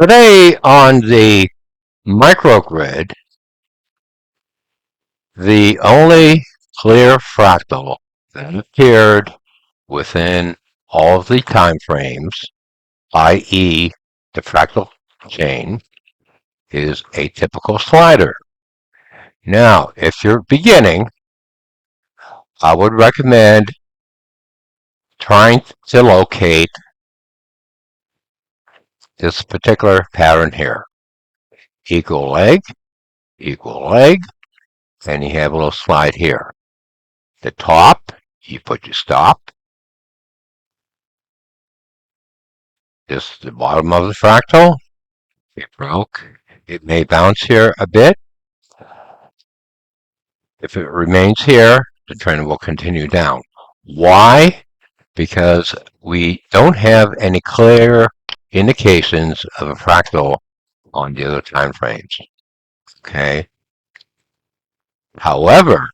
Today on the microgrid, the only clear fractal that appeared within all of the time frames, i.e. the fractal chain, is a typical slider. Now, if you're beginning, I would recommend trying to locate this particular pattern here. Equal leg, and you have a little slide here. The top, you put your stop. This is the bottom of the fractal. It broke. It may bounce here a bit. If it remains here, the trend will continue down. Why? Because we don't have any clear indications of a fractal on the other time frames. Okay. However,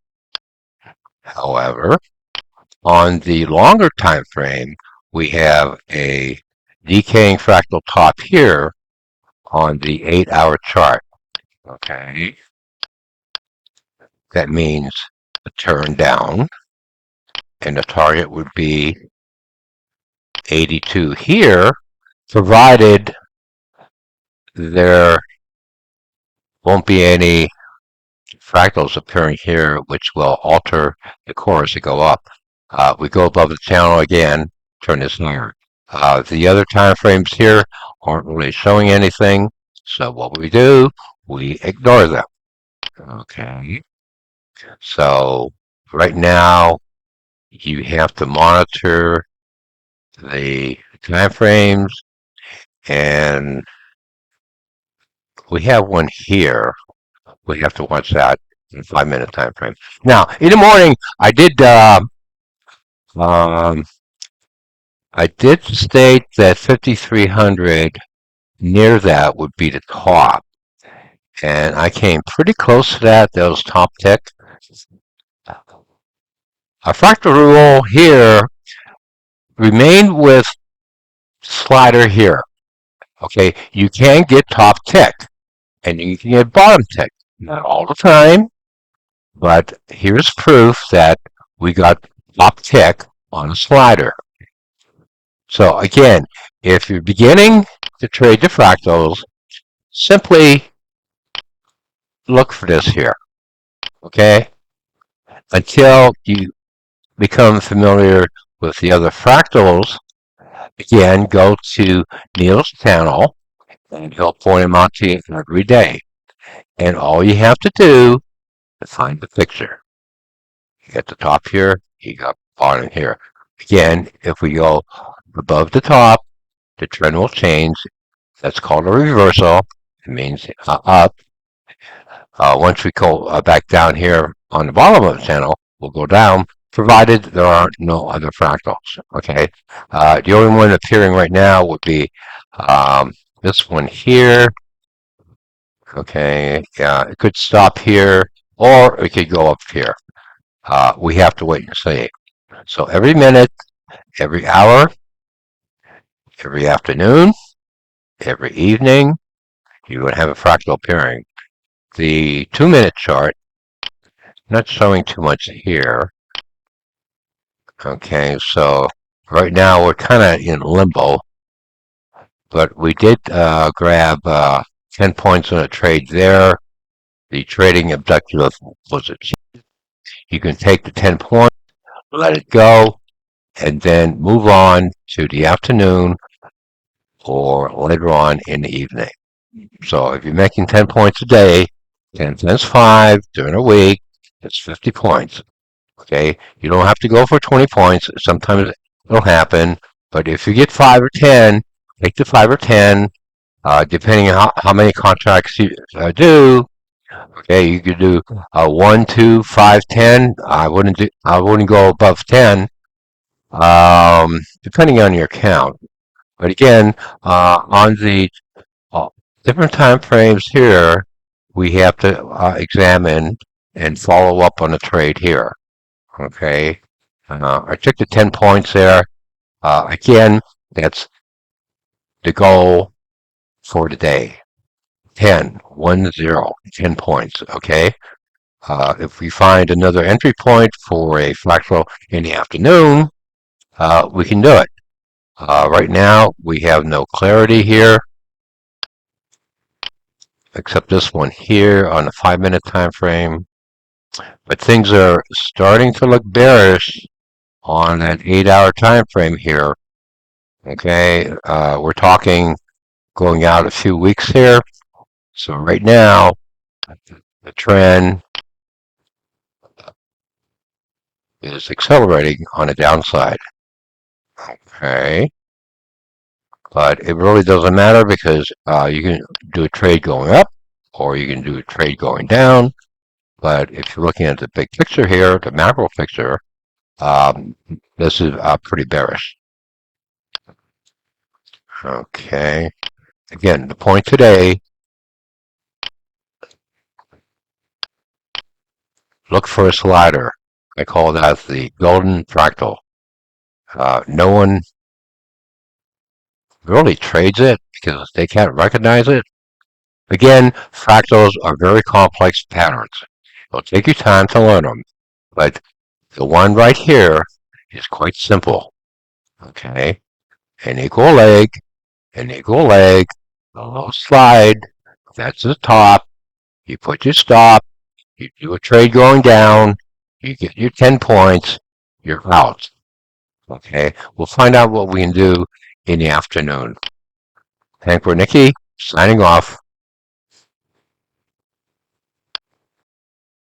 on the longer time frame, we have a decaying fractal top here on the 8-hour chart. Okay. That means a turn down, and the target would be 82 here, provided there won't be any fractals appearing here which will alter the core as they go up. We go above the channel again, turn this higher. The other time frames here aren't really showing anything, so what we do, we ignore them. Okay. So right now, you have to monitor the time frames, and we have one here. We have to watch that in a 5-minute time frame. Now, in the morning, um, I did state that 5300 near that would be the top, and I came pretty close to that. That was top tick. A fractal rule here remained with slider here. Okay, you can get top tick, and you can get bottom tick. Not all the time, but here's proof that we got top tick on a slider. So again, if you're beginning to trade the fractals, simply look for this here, okay? Until you become familiar with the other fractals, again, go to Neil's channel, and he'll point them out to you every day. And all you have to do is find the picture. You got the top here, you got bottom here. Again, if we go above the top, the trend will change. That's called a reversal. It means up. Once we go back down here on the bottom of the channel, we'll go down, provided there are no other fractals. Okay. The only one appearing right now would be this one here. Okay. It could stop here, or it could go up here. We have to wait and see. So every minute, every hour, every afternoon, every evening, you would have a fractal appearing. The 2-minute chart, not showing too much here. Okay, so right now we're kind of in limbo, but we did grab 10 points on a trade there. The trading objective was achieved. You can take the 10 points, let it go, and then move on to the afternoon or later on in the evening. So if you're making 10 points a day, 10 times 5 during a week, it's 50 points. Okay, you don't have to go for 20 points. Sometimes it'll happen, but if you get 5 or 10, take the 5 or 10, depending on how many contracts you do. Okay, you could do 1, 2, 5, 10. I wouldn't go above 10, depending on your count. But again, on the different time frames here, we have to examine and follow up on the trade here. Okay, I took the 10 points there. Again, that's the goal. for today. 10, 1, 0, 10 points, okay? If we find another entry point for a fractal in the afternoon, we can do it. Right now, we have no clarity here, except this one here on a 5-minute time frame. But things are starting to look bearish on that 8-hour time frame here. Okay, we're talking going out a few weeks here. So right now, the trend is accelerating on a downside. Okay, but it really doesn't matter because you can do a trade going up or you can do a trade going down. But if you're looking at the big picture here, the macro picture, this is pretty bearish. Okay, again, the point today, look for a slider. I call that the golden fractal. No one really trades it because they can't recognize it. Again, fractals are very complex patterns. It'll take you time to learn them, but the one right here is quite simple. Okay, an equal leg, a little slide, that's the top. You put your stop, you do a trade going down, you get your 10 points, you're out. Okay, we'll find out what we can do in the afternoon. Hank Wernicke, signing off.